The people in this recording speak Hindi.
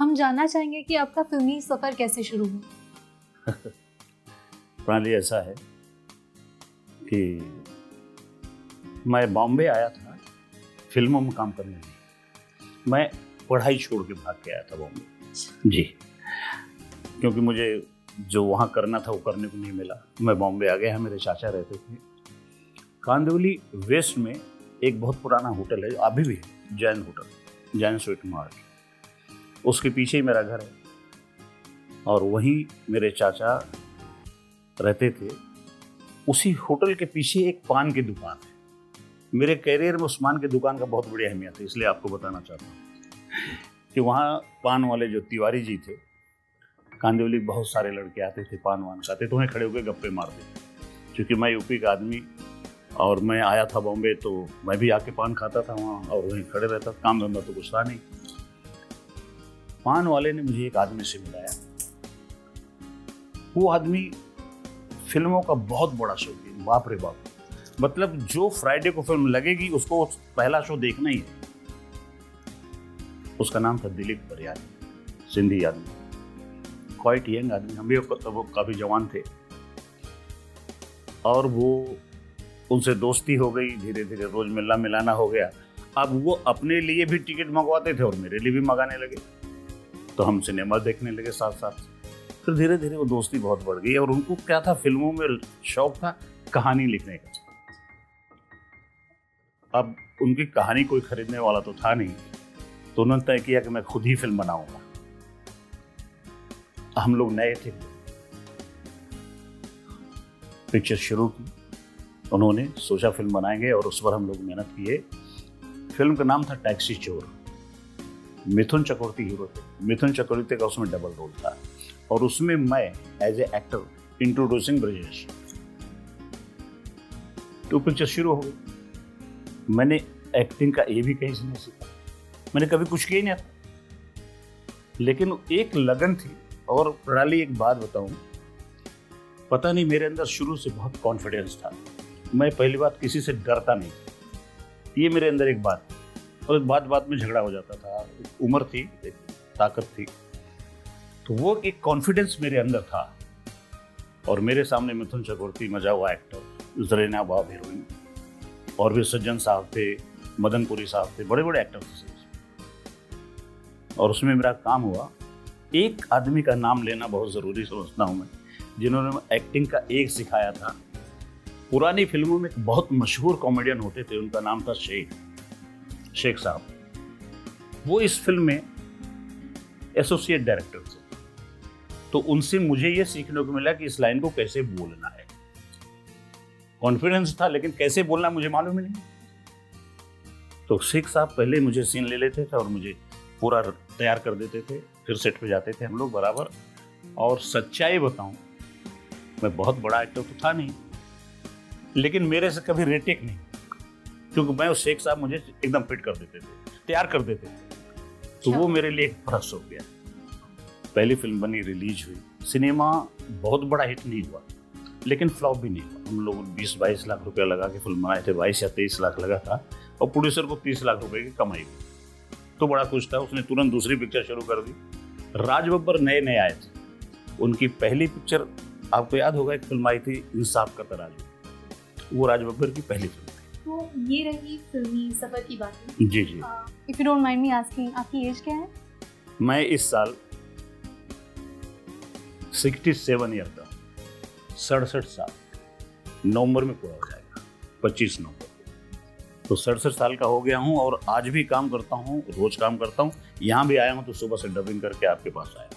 हम जानना चाहेंगे कि आपका फिल्मी सफर कैसे शुरू हुआ। प्रणाली, ऐसा है कि मैं बॉम्बे आया था फिल्मों में काम करने के लिए। मैं पढ़ाई छोड़ के भाग के आया था बॉम्बे जी, क्योंकि मुझे जो वहाँ करना था वो करने को नहीं मिला। मैं बॉम्बे आ गया। मेरे चाचा रहते थे कांदिवली वेस्ट में, एक बहुत पुराना होटल है, अभी भी है, Jain hotel, Jain sweet mart. उसके पीछे ही मेरा घर है और वहीं मेरे चाचा रहते थे। उसी होटल के पीछे एक पान की दुकान है। मेरे कैरियर में उस पान की दुकान का बहुत बड़ी अहमियत है, इसलिए आपको बताना चाहता हूँ कि वहाँ पान वाले जो तिवारी जी थे, कांदिवली बहुत सारे लड़के आते थे, पान वान खाते तो उन्हें खड़े होकर गप्पे मारते थे। क्योंकि मैं यूपी का आदमी और मैं आया था बॉम्बे, तो मैं भी आके पान खाता था वहाँ और वहीं खड़े रहता था। काम धंधा तो कुछ था नहीं। पान वाले ने मुझे एक आदमी से मिलाया। वो आदमी फिल्मों का बहुत बड़ा शौकीन, बाप रे बाप। मतलब जो फ्राइडे को फिल्म लगेगी उसको पहला शो देखना ही है। उसका नाम था दिलीप परियारी, सिंधी आदमी, क्वाइट यंग आदमी। हम भी वो काफी जवान थे और वो उनसे दोस्ती हो गई। धीरे धीरे रोज मिलना मिलाना हो गया। अब वो अपने लिए भी टिकट मंगवाते थे और मेरे लिए भी मंगाने लगे, तो हम सिनेमा देखने लगे साथ साथ। फिर धीरे धीरे वो दोस्ती बहुत बढ़ गई और उनको क्या था, फिल्मों में शौक था कहानी लिखने का। अब उनकी कहानी कोई खरीदने वाला तो था नहीं, तो उन्होंने तय किया कि मैं खुद ही फिल्म बनाऊंगा। हम लोग नए थे, पिक्चर शुरू की। उन्होंने सोचा फिल्म बनाएंगे और उस पर हम लोग मेहनत किए। फिल्म का नाम था टैक्सी चोर। मिथुन चक्रवर्ती हीरो थे। मिथुन चक्रवर्ती का उसमें डबल रोल था और उसमें मैं as a actor introducing Brajesh. तो पिक्चर शुरू हो गई। मैंने एक्टिंग का ये भी कहीं से नहीं सीखा, मैंने कभी कुछ किया ही नहीं था, लेकिन एक लगन थी। और प्रणाली, एक बात बताऊं, पता नहीं मेरे अंदर शुरू से बहुत कॉन्फिडेंस था। मैं पहली बात किसी से डरता नहीं, ये मेरे अंदर एक बात। और बात बात में झगड़ा हो जाता था। उम्र थी, एक ताकत थी, तो वो एक कॉन्फिडेंस मेरे अंदर था। और मेरे सामने मिथुन चक्रवर्ती, मजा हुआ एक्टर, जरीना बाब हीरोइन, और भी सज्जन साहब थे, मदनपुरी साहब थे, बड़े बड़े एक्टर थे। और उसमें मेरा काम हुआ। एक आदमी का नाम लेना बहुत ज़रूरी समझता हूँ मैं, जिन्होंने एक्टिंग का एक सिखाया था। पुरानी फिल्मों में एक बहुत मशहूर कॉमेडियन होते थे, उनका नाम था शेख साहब। वो इस फिल्म में एसोसिएट डायरेक्टर थे। तो उनसे मुझे ये सीखने को मिला कि इस लाइन को कैसे बोलना है। कॉन्फिडेंस था लेकिन कैसे बोलना मुझे मालूम ही नहीं। तो शेख साहब पहले मुझे सीन ले लेते थे और मुझे पूरा तैयार कर देते थे। फिर सेट पे जाते थे हम लोग बराबर। और सच्चाई बताऊं, मैं बहुत बड़ा एक्टर तो था नहीं, लेकिन मेरे से कभी रेटेक नहीं, क्योंकि मैं शेख साहब मुझे एकदम फिट कर देते थे, तैयार कर देते थे। तो वो मेरे लिए एक प्लस हो गया। पहली फिल्म बनी, रिलीज हुई। सिनेमा बहुत बड़ा हिट नहीं हुआ, लेकिन फ्लॉप भी नहीं हुआ। हम लोग 20-22 लाख रुपया लगा के फिल्म बनाए थे, 22 या 23 लाख लगा था, और प्रोड्यूसर को 30 लाख रुपए की कमाई हुई। तो बड़ा खुश था। उसने तुरंत दूसरी पिक्चर शुरू कर दी। राज बब्बर नए नए आए थे। उनकी पहली पिक्चर, आपको याद होगा, एक फिल्म आई थी इंसाफ का तराजू, वो राज बब्बर की पहली फिल्म थी। तो ये रही फिल्मी सफर की बातें। जी जी। If you don't mind me asking, आपकी एज क्या है? मैं इस साल 67 ईयर का, 67 साल नवंबर में पूरा हो जाएगा, 25 नवंबर। तो 67 साल का हो गया हूँ और आज भी काम करता हूँ, रोज काम करता हूँ। यहाँ भी आया हूँ तो सुबह से डबिंग करके आपके पास आया।